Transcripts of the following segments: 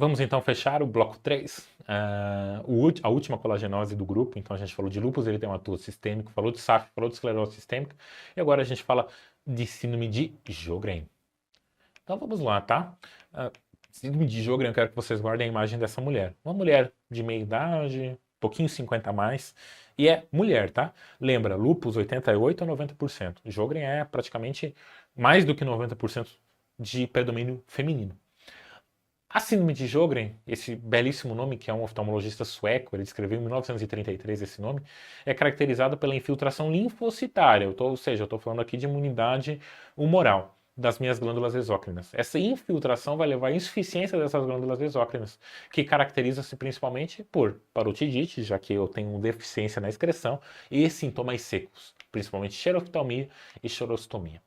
Vamos então fechar o bloco 3, a última colagenose do grupo. Então a gente falou de lúpus eritematoso sistêmico, falou de SAF, falou de esclerose sistêmica, e agora a gente fala de síndrome de Sjögren. Então vamos lá, tá? Síndrome de Sjögren, eu quero que vocês guardem a imagem dessa mulher. Uma mulher de meia idade, pouquinho 50 a mais, e é mulher, tá? Lembra, lúpus 88 a 90%. Sjögren é praticamente mais do que 90% de predomínio feminino. A síndrome de Sjögren, esse belíssimo nome, que é um oftalmologista sueco, ele descreveu em 1933 esse nome, é caracterizado pela infiltração linfocitária, ou seja, eu estou falando aqui de imunidade humoral das minhas glândulas exócrinas. Essa infiltração vai levar à insuficiência dessas glândulas exócrinas, que caracteriza-se principalmente por parotidite, já que eu tenho deficiência na excreção, e sintomas secos, principalmente xeroftalmia e xerostomia.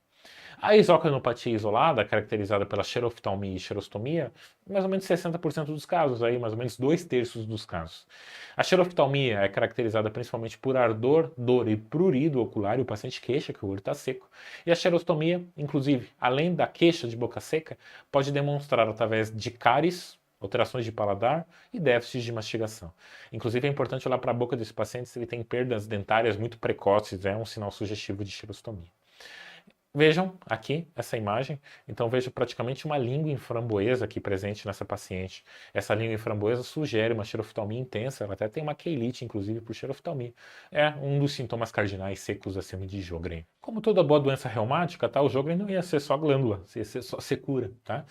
A exocrinopatia isolada, caracterizada pela xeroftalmia e xerostomia, mais ou menos 60% dos casos, aí, mais ou menos 2/3 dos casos. A xeroftalmia é caracterizada principalmente por ardor, dor e prurido ocular, e o paciente queixa que o olho está seco. E a xerostomia, inclusive, além da queixa de boca seca, pode demonstrar através de cáries, alterações de paladar e déficits de mastigação. Inclusive é importante olhar para a boca desse paciente se ele tem perdas dentárias muito precoces, é um sinal sugestivo de xerostomia. Vejam aqui essa imagem, então vejo praticamente uma língua em framboesa aqui presente nessa paciente. Essa língua em framboesa sugere uma xeroftalmia intensa, ela até tem uma queilite, inclusive, por xeroftalmia. É um dos sintomas cardinais secos da síndrome de Sjögren. Como toda boa doença reumática, tá, o Sjögren não ia ser só glândula, ia ser só secura, tá?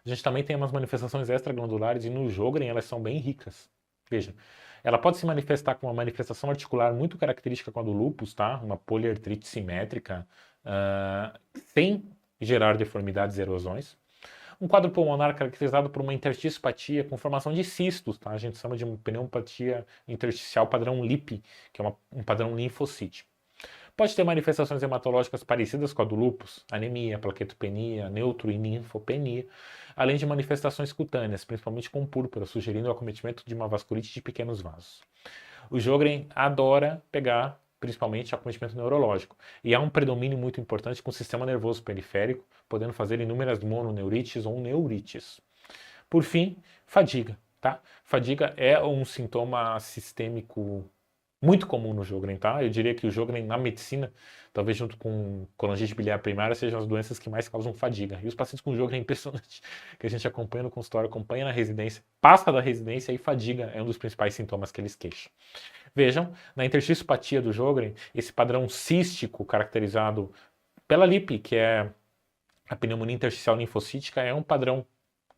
A gente também tem umas manifestações extraglandulares e no Sjögren elas são bem ricas. Veja, ela pode se manifestar com uma manifestação articular muito característica com a do lúpus, tá? Uma poliartrite simétrica, sem gerar deformidades e erosões. Um quadro pulmonar caracterizado por uma intersticiopatia com formação de cistos, tá? A gente chama de pneumopatia intersticial padrão LIP, que é um padrão linfocítico. Pode ter manifestações hematológicas parecidas com a do lúpus, anemia, plaquetopenia, neutro e linfopenia, além de manifestações cutâneas, principalmente com púrpura, sugerindo o acometimento de uma vasculite de pequenos vasos. O Sjögren adora pegar principalmente acometimento neurológico, e há um predomínio muito importante com o sistema nervoso periférico, podendo fazer inúmeras mononeurites ou neurites. Por fim, fadiga, tá? Fadiga é um sintoma sistêmico muito comum no Sjögren, tá? Eu diria que o Sjögren na medicina, talvez junto com colangite biliar primária, sejam as doenças que mais causam fadiga. E os pacientes com Sjögren é impressionante, que a gente acompanha no consultório, acompanha na residência, passa da residência e fadiga é um dos principais sintomas que eles queixam. Vejam, na intersticiopatia do Sjögren, esse padrão cístico caracterizado pela LIP, que é a pneumonia intersticial linfocítica, é um padrão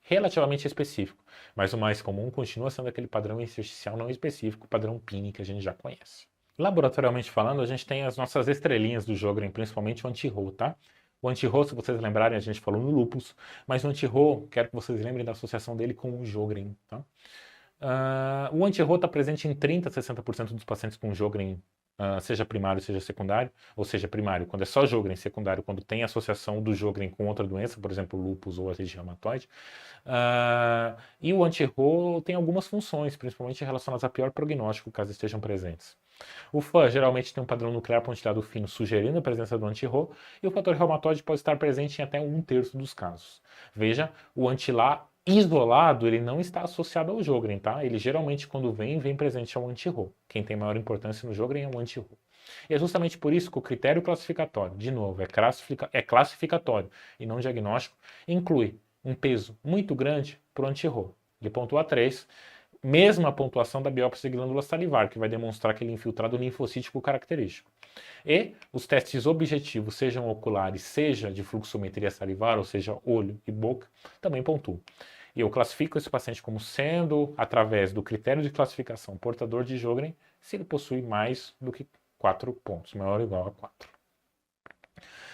relativamente específico, mas o mais comum continua sendo aquele padrão intersticial não específico, o padrão PINI que a gente já conhece. Laboratorialmente falando, a gente tem as nossas estrelinhas do Sjögren, principalmente o anti-Ro, tá? O anti-Ro, se vocês lembrarem, a gente falou no lúpus, mas o anti-Ro, quero que vocês lembrem da associação dele com o Sjögren, tá? O anti-Ro está presente em 30 a 60% dos pacientes com Sjögren, seja primário, seja secundário, ou seja, primário quando é só Sjögren, secundário quando tem associação do Sjögren com outra doença, por exemplo, lúpus ou artrite reumatoide. E o anti-Ro tem algumas funções, principalmente relacionadas a pior prognóstico, caso estejam presentes. O FAN geralmente tem um padrão nuclear pontilhado fino sugerindo a presença do anti-Ro, e o fator reumatoide pode estar presente em até 1/3 dos casos. Veja, o anti-LA isolado, ele não está associado ao Sjögren, tá? Ele geralmente, quando vem presente ao anti-Ro. Quem tem maior importância no Sjögren é o anti-Ro. E é justamente por isso que o critério classificatório, de novo, é classificatório e não diagnóstico, inclui um peso muito grande para o anti-Ro. Ele pontua 3, mesma pontuação da biópsia de glândula salivar, que vai demonstrar aquele infiltrado linfocítico característico. E os testes objetivos, sejam oculares, seja de fluxometria salivar, ou seja, olho e boca, também pontuam. E eu classifico esse paciente como sendo, através do critério de classificação, portador de Sjögren, se ele possui mais do que 4 pontos, maior ou igual a 4.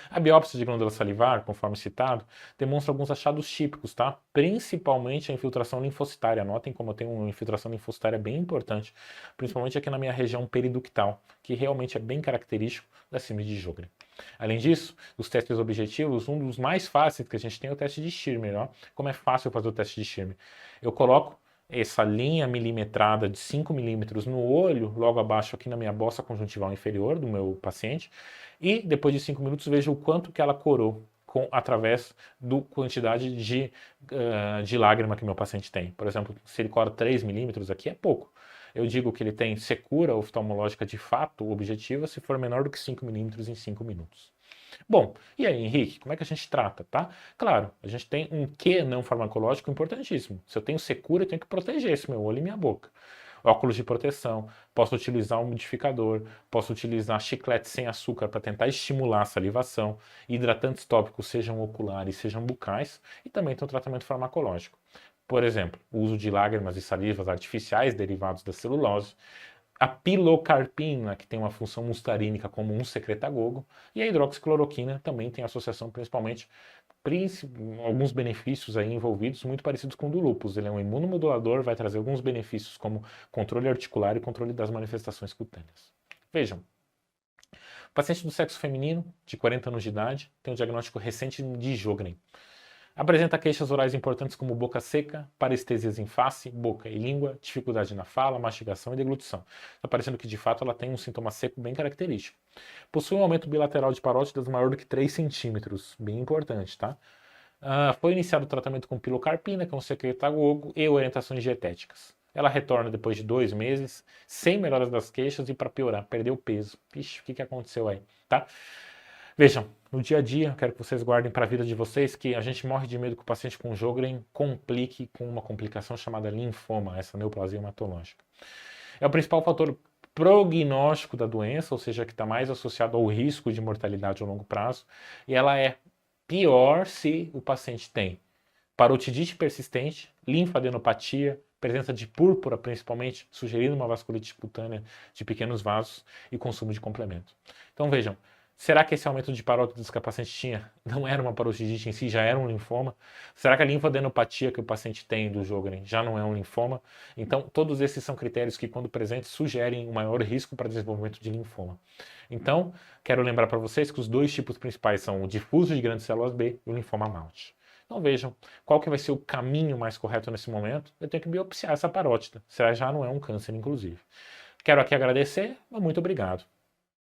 A biópsia de glândula salivar, conforme citado, demonstra alguns achados típicos, tá? Principalmente a infiltração linfocitária. Notem como eu tenho uma infiltração linfocitária bem importante, principalmente aqui na minha região periductal, que realmente é bem característico da síndrome de Sjögren. Além disso, os testes objetivos, um dos mais fáceis que a gente tem é o teste de Schirmer. Ó. Como é fácil fazer o teste de Schirmer? Eu coloco essa linha milimetrada de 5 milímetros no olho, logo abaixo aqui na minha bossa conjuntival inferior do meu paciente, e depois de 5 minutos vejo o quanto que ela corou através da quantidade de lágrima que meu paciente tem. Por exemplo, se ele cora 3 milímetros aqui, é pouco. Eu digo que ele tem secura oftalmológica de fato objetiva se for menor do que 5 milímetros em 5 minutos. Bom, e aí, Henrique, como é que a gente trata, tá? Claro, a gente tem um quê não farmacológico importantíssimo. Se eu tenho secura, eu tenho que proteger esse meu olho e minha boca. Óculos de proteção, posso utilizar um umidificador, posso utilizar chiclete sem açúcar para tentar estimular a salivação, hidratantes tópicos, sejam oculares, sejam bucais, e também tem o tratamento farmacológico. Por exemplo, o uso de lágrimas e salivas artificiais derivados da celulose, a pilocarpina, que tem uma função mustarínica como um secretagogo, e a hidroxicloroquina também tem associação principalmente alguns benefícios aí envolvidos muito parecidos com o do lúpus. Ele é um imunomodulador, vai trazer alguns benefícios como controle articular e controle das manifestações cutâneas. Vejam, paciente do sexo feminino, de 40 anos de idade, tem um diagnóstico recente de Sjögren. Apresenta queixas orais importantes como boca seca, parestesias em face, boca e língua, dificuldade na fala, mastigação e deglutição. Está parecendo que de fato ela tem um sintoma seco bem característico. Possui um aumento bilateral de parótidas maior do que 3 centímetros, bem importante, tá? Foi iniciado o tratamento com pilocarpina, que é um secretagogo, e orientações dietéticas. Ela retorna depois de 2 meses, sem melhoras das queixas e para piorar, perdeu peso. Vixe, o que aconteceu aí, tá? Vejam, no dia a dia, eu quero que vocês guardem para a vida de vocês que a gente morre de medo que o paciente com Sjögren complique com uma complicação chamada linfoma, essa neoplasia hematológica. É o principal fator prognóstico da doença, ou seja, que está mais associado ao risco de mortalidade a longo prazo, e ela é pior se o paciente tem parotidite persistente, linfadenopatia, presença de púrpura principalmente, sugerindo uma vasculite cutânea de pequenos vasos e consumo de complemento. Então vejam, será que esse aumento de parótidas que a paciente tinha não era uma parotidite em si, já era um linfoma? Será que a linfadenopatia que o paciente tem do Sjögren já não é um linfoma? Então, todos esses são critérios que, quando presentes, sugerem um maior risco para desenvolvimento de linfoma. Então, quero lembrar para vocês que os 2 tipos principais são o difuso de grandes células B e o linfoma Maut. Então vejam, qual que vai ser o caminho mais correto nesse momento? Eu tenho que biopsiar essa parótida, se ela já não é um câncer, inclusive. Quero aqui agradecer, muito obrigado.